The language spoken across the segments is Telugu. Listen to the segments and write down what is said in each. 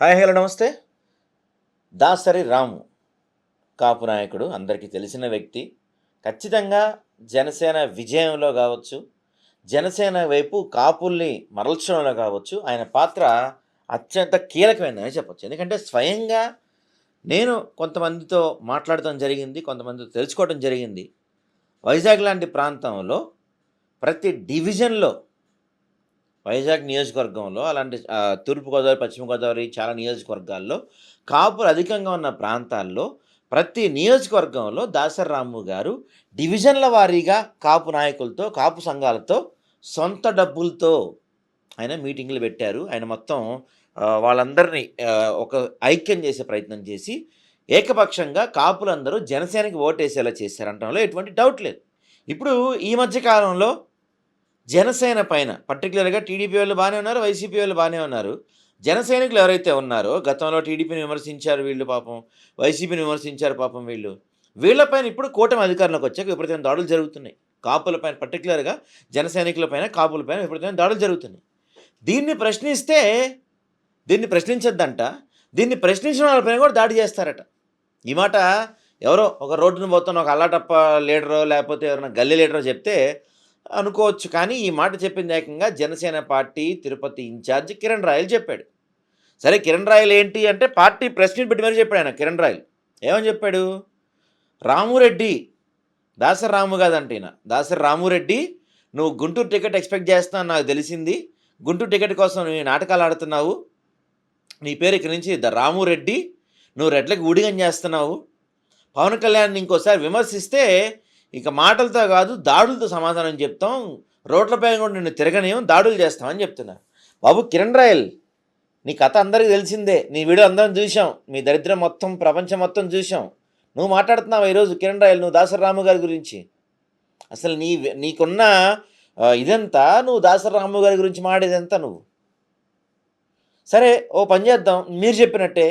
హాయ్ హలో నమస్తే. దాసరి రాము కాపు నాయకుడు అందరికీ తెలిసిన వ్యక్తి. ఖచ్చితంగా జనసేన విజయంలో కావచ్చు, జనసేన వైపు కాపుల్ని మరల్చడంలో కావచ్చు, ఆయన పాత్ర అత్యంత కీలకమైనదని చెప్పొచ్చు. ఎందుకంటే స్వయంగా నేను కొంతమందితో మాట్లాడటం జరిగింది, కొంతమందితో తెలుసుకోవడం జరిగింది. వైజాగ్ లాంటి ప్రాంతంలో ప్రతి డివిజన్‌లో వైజాగ్ నియోజకవర్గంలో అలాంటి తూర్పుగోదావరి, పశ్చిమ గోదావరి చాలా నియోజకవర్గాల్లో కాపులు అధికంగా ఉన్న ప్రాంతాల్లో ప్రతి నియోజకవర్గంలో దాసరి రాము గారు డివిజన్ల వారీగా కాపు నాయకులతో, కాపు సంఘాలతో సొంత డబ్బులతో ఆయన మీటింగులు పెట్టారు. ఆయన మొత్తం వాళ్ళందరినీ ఒక ఐక్యం చేసే ప్రయత్నం చేసి ఏకపక్షంగా కాపులందరూ జనసేనకి ఓటేసేలా చేశారనటంలో ఎటువంటి డౌట్ లేదు. ఇప్పుడు ఈ మధ్య కాలంలో జనసేన పైన పర్టిక్యులర్‌గా టీడీపీ వాళ్ళు బానే ఉన్నారు. వైసీపీ వాళ్ళు బానే ఉన్నారు. జన సైనికులు ఎవరైతే ఉన్నారో గతంలో టీడీపీని విమర్శించారు వీళ్ళు పాపం. వైసీపీని విమర్శించారు పాపం వీళ్ళు. వీళ్ళపైన ఇప్పుడు కూటమి అధికారంలోకి వచ్చాక విపరీతమైన దాడులు జరుగుతున్నాయి. కాపుల పైన పర్టిక్యులర్‌గా జన సైనికుల పైన, కాపుల పైన విపరీతమైన దాడులు జరుగుతున్నాయి. దీన్ని ప్రశ్నిస్తే దీన్ని ప్రశ్నించొద్దంట. దీన్ని ప్రశ్నించిన వాళ్ళపైన కూడా దాడి చేస్తారట. ఈ మాట ఎవరో ఒక రోడ్డున పోతున్న ఒక అల్లాటప్ప లీడరో లేకపోతే ఎవరైనా గల్లీ లీడరో చెప్తే అనుకోవచ్చు. కానీ ఈ మాట చెప్పింది ఏకంగా జనసేన పార్టీ తిరుపతి ఇన్ఛార్జ్ కిరణ్ రాయల్ చెప్పాడు. సరే కిరణ్ రాయల్ ఏంటి అంటే పార్టీ ప్రెస్ మీట్ పెట్టి మరీ చెప్పాడు ఆయన కిరణ్ రాయల్. ఏమని చెప్పాడు? రామురెడ్డి, దాసరి రాము కాదంట ఈయన, దాసరి రామురెడ్డి, నువ్వు గుంటూరు టికెట్ ఎక్స్పెక్ట్ చేస్తున్నావు నాకు తెలిసింది. గుంటూరు టికెట్ కోసం నీ నాటకాలు ఆడుతున్నావు. నీ పేరు ఇక్కడి నుంచి రామురెడ్డి, నువ్వు రెడ్లకి ఊడిగం చేస్తున్నావు. పవన్ కళ్యాణ్ ఇంకోసారి విమర్శిస్తే ఇక మాటలతో కాదు దాడులతో సమాధానం చెప్తాం. రోడ్లపై కూడా నిన్ను తిరగనేయం, దాడులు చేస్తామని చెప్తున్నారు. బాబు కిరణ్ రాయల్, నీ కథ అందరికీ తెలిసిందే. నీ వీడియో అందరం చూసాం. మీ దరిద్రం మొత్తం ప్రపంచం మొత్తం చూసాం. నువ్వు మాట్లాడుతున్నావు ఈరోజు కిరణ్ రాయల్, నువ్వు దాసరి రాము గారి గురించి. అసలు నీకున్న ఇదంతా నువ్వు దాసరి రాము గారి గురించి మాడేదంతా నువ్వు. సరే ఓ పని చేద్దాం, మీరు చెప్పినట్టే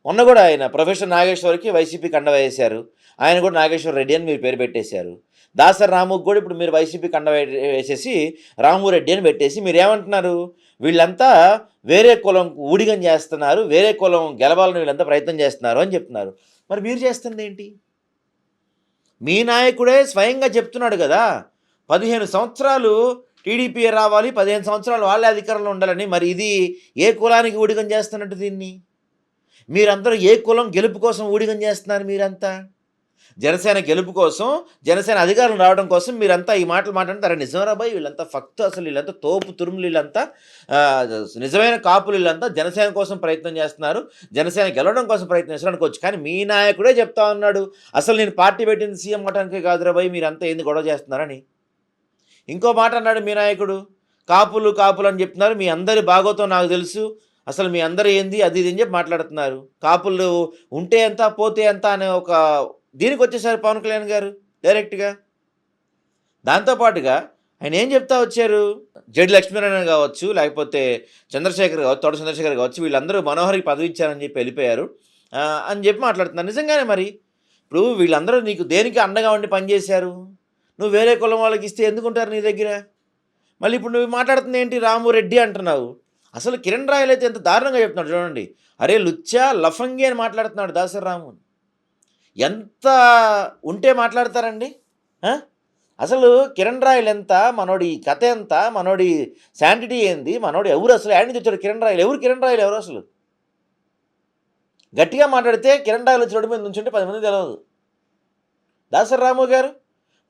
మొన్న కూడా ఆయన ప్రొఫెసర్ నాగేశ్వర్కి వైసీపీ కండ వేశారు. ఆయన కూడా నాగేశ్వర రెడ్డి అని మీరు పేరు పెట్టేశారు. దాసరి రాముకి కూడా ఇప్పుడు మీరు వైసీపీ కండ వేసేసి రామురెడ్డి అని పెట్టేసి మీరు ఏమంటున్నారు? వీళ్ళంతా వేరే కులం ఊడిగం చేస్తున్నారు, వేరే కులం గెలవాలని వీళ్ళంతా ప్రయత్నం చేస్తున్నారు అని చెప్తున్నారు. మరి మీరు చేస్తుంది ఏంటి? మీ నాయకుడే స్వయంగా చెప్తున్నాడు కదా, 15 సంవత్సరాలు టీడీపీ రావాలి, 15 సంవత్సరాలు వాళ్ళే అధికారంలో ఉండాలని. మరి ఇది ఏ కులానికి ఊడిగం చేస్తున్నట్టు దీన్ని? మీరందరూ ఏ కులం గెలుపు కోసం ఊడిగం చేస్తున్నారు? మీరంతా జనసేన గెలుపు కోసం, జనసేన అధికారం రావడం కోసం మీరంతా ఈ మాటలు మాట్లాడతారు. నిజమరా బాయ్, వీళ్ళంతా ఫక్తు, అసలు వీళ్ళంతా తోపు తురుములు, వీళ్ళంతా నిజమైన కాపులు, వీళ్ళంతా జనసేన కోసం ప్రయత్నం చేస్తున్నారు, జనసేన గెలవడం కోసం ప్రయత్నం చేస్తున్నారు అనుకోవచ్చు. కానీ మీ నాయకుడే చెప్తా ఉన్నాడు, అసలు నేను పార్టీ పెట్టింది సీఎం అవడానికే కాదురా బాయ్, మీరంతా ఏంది గొడవ చేస్తున్నారని. ఇంకో మాట అన్నాడు మీ నాయకుడు, కాపులు కాపులు అని చెప్తున్నారు, మీ అందరి బాగోతో నాకు తెలుసు, అసలు మీ అందరూ ఏంది అది ఇది అని చెప్పి మాట్లాడుతున్నారు. కాపులు ఉంటే ఎంత పోతే ఎంత అనే ఒక దీనికి వచ్చేసారు పవన్ కళ్యాణ్ గారు డైరెక్ట్గా. దాంతోపాటుగా ఆయన ఏం చెప్తా వచ్చారు? జడ్డి లక్ష్మీనారాయణ కావచ్చు, లేకపోతే చంద్రశేఖర్ కావచ్చు, తోట చంద్రశేఖర్ కావచ్చు, వీళ్ళందరూ మనోహర్కి పదవి ఇచ్చారని చెప్పి వెళ్ళిపోయారు అని చెప్పి మాట్లాడుతున్నారు. నిజంగానే మరి ఇప్పుడు వీళ్ళందరూ నీకు దేనికి అండగా ఉండి పనిచేశారు? నువ్వు వేరే కులం వాళ్ళకి ఇస్తే ఎందుకుంటారు నీ దగ్గర? మళ్ళీ ఇప్పుడు నువ్వు మాట్లాడుతుంది ఏంటి? రామురెడ్డి అంటున్నావు. అసలు కిరణ్ రాయల్ అయితే ఎంత దారుణంగా చెప్తున్నాడు చూడండి. అరే లుచ్చా లఫంగి అని మాట్లాడుతున్నాడు దాసరి రాము. ఎంత ఉంటే మాట్లాడతారండి? అసలు కిరణ్ రాయల్ ఎంత, మనోడి కథ ఎంత, మనోడి శాంటిటీ ఏంది, మనోడు ఎవరు, అసలు యాడ్ నుంచి వచ్చాడు కిరణ్ రాయల్? ఎవరు కిరణ్ రాయల్? ఎవరు అసలు? గట్టిగా మాట్లాడితే కిరణ్ రాయల్ వచ్చి రోడ్డు మీద నుంచుంటే 10 మంది తెలియదు. దాసరి రాము గారు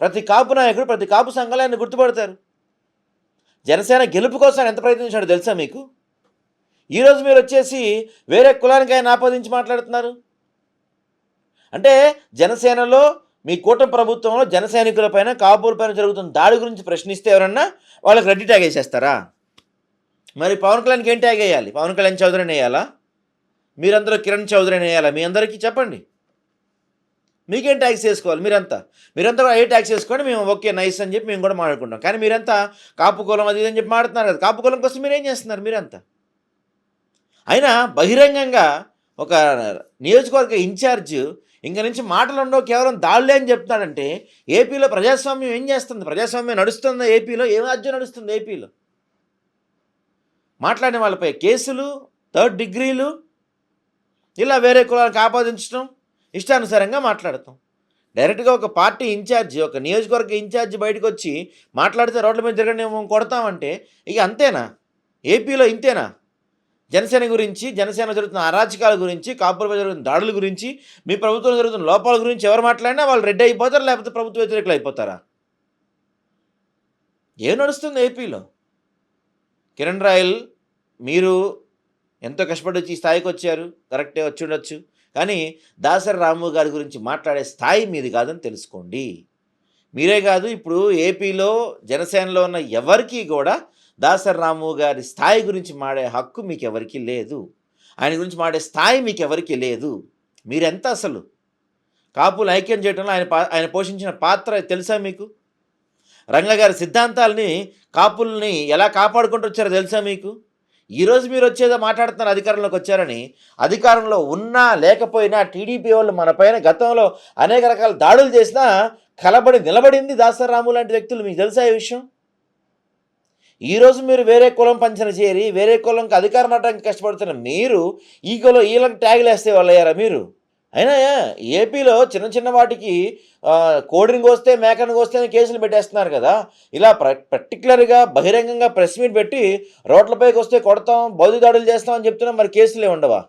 ప్రతి కాపు నాయకుడు, ప్రతి కాపు సంఘాలు ఆయన గుర్తుపడతారు. జనసేన గెలుపు కోసం ఎంత ప్రయత్నించాడో తెలుసా మీకు? ఈరోజు మీరు వచ్చేసి వేరే కులానికి ఆయన ఆపాదించి మాట్లాడుతున్నారు. అంటే జనసేనలో మీ కూటమి ప్రభుత్వంలో జన సైనికులపైన, కాపులపైన జరుగుతున్న దాడి గురించి ప్రశ్నిస్తే ఎవరన్నా వాళ్ళకి రెడ్డి ట్యాగ్ వేసేస్తారా? మరి పవన్ కళ్యాణ్కి ఏం ట్యాగ్ వేయాలి? పవన్ కళ్యాణ్ చౌదరిని వేయాలా? మీరందరూ కిరణ్ చౌదరిని వేయాలా? మీ అందరికీ చెప్పండి, మీకేం ట్యాక్స్ వేసుకోవాలి? మీరంతా కూడా ఏ ట్యాక్స్ వేసుకోండి, మేము ఓకే నైస్ అని చెప్పి మేము కూడా మాట్లాడుకుంటాం. కానీ మీరంతా కాపు కులం అది అని చెప్పి మాట్లాడుతున్నారు కదా. కాపు కులం కోసం మీరేం చేస్తున్నారు మీరంతా? అయినా బహిరంగంగా ఒక నియోజకవర్గ ఇన్ఛార్జ్ ఇంక నుంచి మాటలు ఉండవు, కేవలం దాడులే అని చెప్తున్నాడంటే ఏపీలో ప్రజాస్వామ్యం ఏం చేస్తుంది? ప్రజాస్వామ్యం నడుస్తుందా ఏపీలో? ఏం రాజ్యం నడుస్తుంది ఏపీలో? మాట్లాడిన వాళ్ళపై కేసులు, 3rd డిగ్రీలు, ఇలా వేరే కులానికి ఆపాదించడం, ఇష్టానుసారంగా మాట్లాడతాం. డైరెక్ట్‌గా ఒక పార్టీ ఇన్ఛార్జ్, ఒక నియోజకవర్గ ఇన్ఛార్జ్ బయటకొచ్చి మాట్లాడితే రోడ్ల మీద తిరగండి మేము కొడతామంటే ఇక అంతేనా? ఏపీలో ఇంతేనా? జనసేన గురించి, జనసేన జరుగుతున్న అరాచకాల గురించి, కాపులపై జరుగుతున్న దాడుల గురించి, మీ ప్రభుత్వంలో జరుగుతున్న లోపాల గురించి ఎవరు మాట్లాడినా వాళ్ళు రెడ్ అయిపోతారు, లేకపోతే ప్రభుత్వ వ్యతిరేకులు అయిపోతారా? ఏం నడుస్తుంది ఏపీలో? కిరణ్ రాయల్ మీరు ఎంతో కష్టపడి వచ్చి ఈ స్థాయికి వచ్చారు, కరెక్టే వచ్చి ఉండొచ్చు. కానీ దాసరి రాము గారి గురించి మాట్లాడే స్థాయి మీది కాదని తెలుసుకోండి. మీరే కాదు, ఇప్పుడు ఏపీలో జనసేనలో ఉన్న ఎవరికీ కూడా దాసరి రాము గారి స్థాయి గురించి మాడే హక్కు మీకు ఎవరికీ లేదు. ఆయన గురించి మాడే స్థాయి మీకు ఎవరికీ లేదు. మీరెంత అసలు? కాపులు ఐక్యం చేయడంలో ఆయన పోషించిన పాత్ర తెలుసా మీకు? రంగ గారి సిద్ధాంతాలని, కాపుల్ని ఎలా కాపాడుకుంటూ వచ్చారో తెలుసా మీకు? ఈరోజు మీరు వచ్చేదో మాట్లాడుతున్నారు అధికారంలోకి వచ్చారని. అధికారంలో ఉన్నా లేకపోయినా టీడీపీ వాళ్ళు మన పైన గతంలో అనేక రకాల దాడులు చేసినా కలబడి నిలబడింది దాసరి రాము లాంటి వ్యక్తులు. మీకు తెలుసా ఈ విషయం? ఈరోజు మీరు వేరే కులం పంచన చేరి వేరే కులంకి అధికారం రావడానికి కష్టపడుతున్న మీరు ఈ కులం వీళ్ళకి ట్యాగులు వేస్తే వాళ్ళు అయ్యారా మీరు? అయినా ఏపీలో చిన్న చిన్న వాటికి కోడిని కోస్తే మేకను కోస్తే కేసులు పెట్టేస్తున్నారు కదా. ఇలా పర్టికులర్గా బహిరంగంగా ప్రెస్ మీట్ పెట్టి రోడ్లపైకి వస్తే కొడతాం, బౌద్ధ దాడులు చేస్తాం అని చెప్తున్నాం, మరి కేసులే ఉండవా?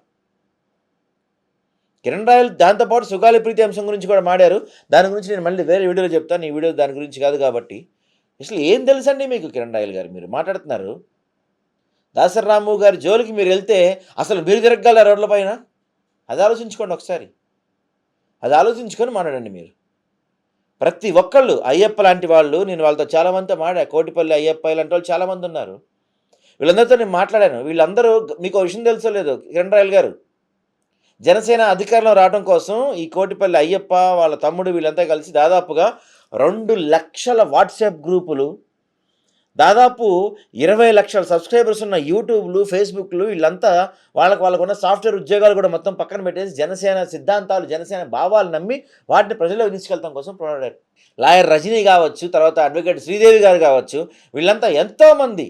కిరణ్ రాయల్ దాంతోపాటు సుగాలి ప్రీతి అంశం గురించి కూడా మాడారు. దాని గురించి నేను మళ్ళీ వేరే వీడియోలో చెప్తాను. ఈ వీడియో దాని గురించి కాదు కాబట్టి. అసలు ఏం తెలుసండి మీకు కిరణ్ రాయల్ గారు? మీరు మాట్లాడుతున్నారు. దాసరి రాము గారి జోలికి మీరు వెళ్తే అసలు మీరు తిరగల రోడ్ల పైన? అది ఆలోచించుకోండి ఒకసారి. అది ఆలోచించుకొని మాట్లాడండి మీరు. ప్రతి ఒక్కళ్ళు అయ్యప్ప లాంటి వాళ్ళు, నేను వాళ్ళతో చాలామందితో కోటిపల్లి అయ్యప్ప ఇలాంటి వాళ్ళు చాలామంది ఉన్నారు. వీళ్ళందరితో నేను మాట్లాడాను. వీళ్ళందరూ మీకు విషయం తెలుసో లేదు కిరణ్ రాయల్ గారు, జనసేన అధికారంలో రావడం కోసం ఈ కోటిపల్లి అయ్యప్ప వాళ్ళ తమ్ముడు వీళ్ళంతా కలిసి దాదాపుగా 2 లక్షల వాట్సాప్ గ్రూపులు, దాదాపు 20 లక్షల సబ్స్క్రైబర్స్ ఉన్న యూట్యూబ్లు, ఫేస్బుక్లు, వీళ్ళంతా వాళ్ళకున్న సాఫ్ట్వేర్ ఉద్యోగాలు కూడా మొత్తం పక్కన పెట్టేసి జనసేన సిద్ధాంతాలు, జనసేన భావాలు నమ్మి వాటిని ప్రజల్లోకి తీసుకెళ్తాం కోసం పోరాడారు. లాయర్ రజనీ కావచ్చు, తర్వాత అడ్వకేట్ శ్రీదేవి గారు కావచ్చు, వీళ్ళంతా ఎంతోమంది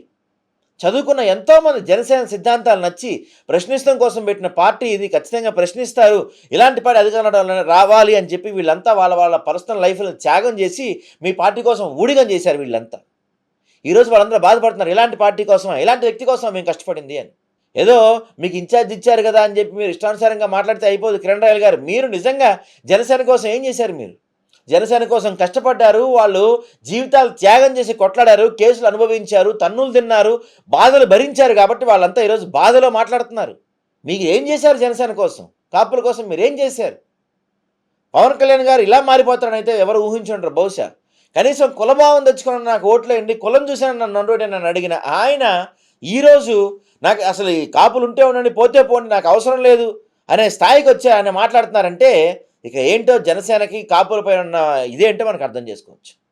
చదువుకున్న ఎంతోమంది జనసేన సిద్ధాంతాలు నచ్చి ప్రశ్నించడం కోసం పెట్టిన పార్టీ ఇది. ఖచ్చితంగా ప్రశ్నిస్తారు, ఇలాంటి పార్టీ అధికారంలో రావాలి అని చెప్పి వీళ్ళంతా వాళ్ళ పర్సనల్ లైఫ్ను త్యాగం చేసి మీ పార్టీ కోసం ఊడిగం చేశారు వీళ్ళంతా. ఈరోజు వాళ్ళందరూ బాధపడుతున్నారు, ఇలాంటి పార్టీ కోసం, ఇలాంటి వ్యక్తి కోసం మేము కష్టపడింది అని. ఏదో మీకు ఇన్ఛార్జ్ ఇచ్చారు కదా అని చెప్పి మీరు ఇష్టానుసారంగా మాట్లాడితే అయిపోదు. కిరణ్ రాయల్ గారు, మీరు నిజంగా జనసేన కోసం ఏం చేశారు? మీరు జనసేన కోసం కష్టపడ్డారు, వాళ్ళు జీవితాలు త్యాగం చేసి కొట్లాడారు, కేసులు అనుభవించారు, తన్నులు తిన్నారు, బాధలు భరించారు. కాబట్టి వాళ్ళంతా ఈరోజు బాధలో మాట్లాడుతున్నారు. మీకు ఏం చేశారు జనసేన కోసం, కాపుల కోసం మీరు ఏం చేశారు? పవన్ కళ్యాణ్ గారు ఇలా మారిపోతారని అయితే ఎవరు ఊహించుంటారు బహుశా. కనీసం కులభావం తెచ్చుకున్న నాకు ఓట్లేయండి, కులం చూసాను నన్ను అడిగిన ఆయన ఈరోజు నాకు అసలు ఈ కాపులు ఉంటే ఉండండి, పోతే పోండి, నాకు అవసరం లేదు అనే స్థాయికి వచ్చి ఆయన మాట్లాడుతున్నారంటే ఇక ఏంటో జనసేనకి కాపులపై ఉన్న ఇదేంటో మనకు అర్థం చేసుకోవచ్చు.